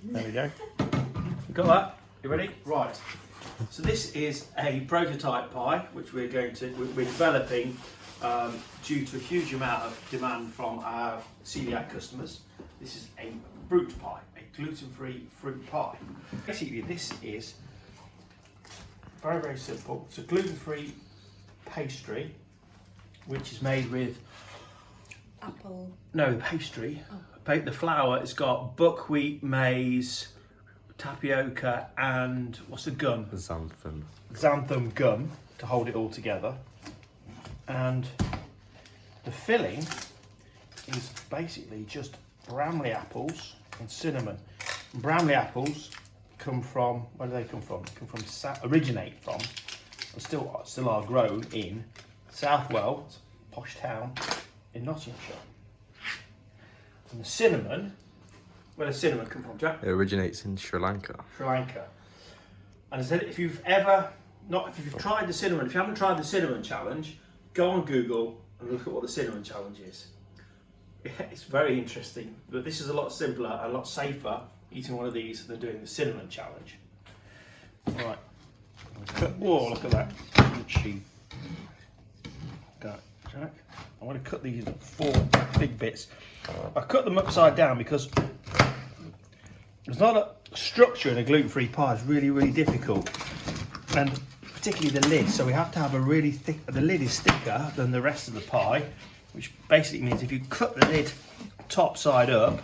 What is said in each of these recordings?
There we go. You got that? You ready? Right. So this is a prototype pie, which we're developing due to a huge amount of demand from our celiac customers. This is a fruit pie, a gluten-free fruit pie. Basically, this is very, very simple. It's a gluten-free pastry, which is made with apple. No, the pastry. Oh. The flour. It's got buckwheat, maize, tapioca, and what's the gum? Xanthan gum to hold it all together. And the filling is basically just Bramley apples and cinnamon. And Bramley apples come from, where do they come from? They come from, originate from, and still are grown in Southwell, posh town in Nottinghamshire. And the cinnamon, where does cinnamon come from, Jack? It originates in Sri Lanka. Sri Lanka. And I said, if you've tried the cinnamon, if you haven't tried the cinnamon challenge, go on Google and look at what the cinnamon challenge is. It's very interesting, but this is a lot simpler, a lot safer eating one of these than doing the cinnamon challenge. Right. Whoa, look at that. Cheap. Got it, Jack. I'm going to cut these into 4 big bits. I cut them upside down because there's not a structure in a gluten-free pie. It's really, really difficult, and particularly the lid. So we have to have a really thick. The lid is thicker than the rest of the pie, which basically means if you cut the lid top side up,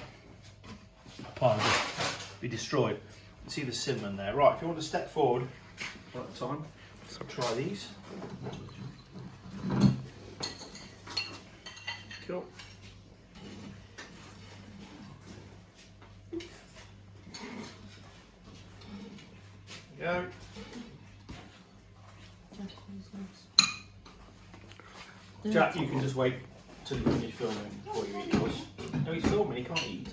the pie will just be destroyed. You can see the cinnamon there. Right, if you want to step forward at the time, so try these. Cool. Go. Jack, you can just wait till you finish filming before you eat yours. No, he's filming, he can't eat.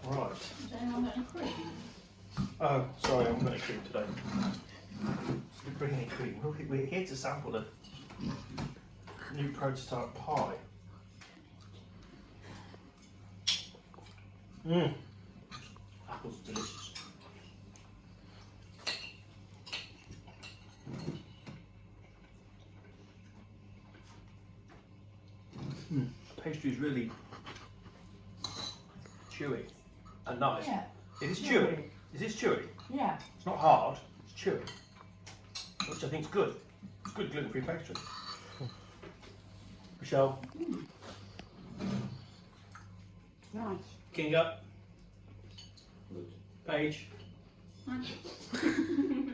Right. Does anyone got any cream? Oh, sorry, I haven't got any cream today. Bring any cream. We're here to sample the new prototype pie. Mmm. Apples are delicious. The pastry is really chewy and nice. Yeah. It is chewy. Is this chewy? Yeah. It's not hard, it's chewy. Which I think is good. It's good gluten-free pastry. Michelle? Nice. King up. Paige? Nice.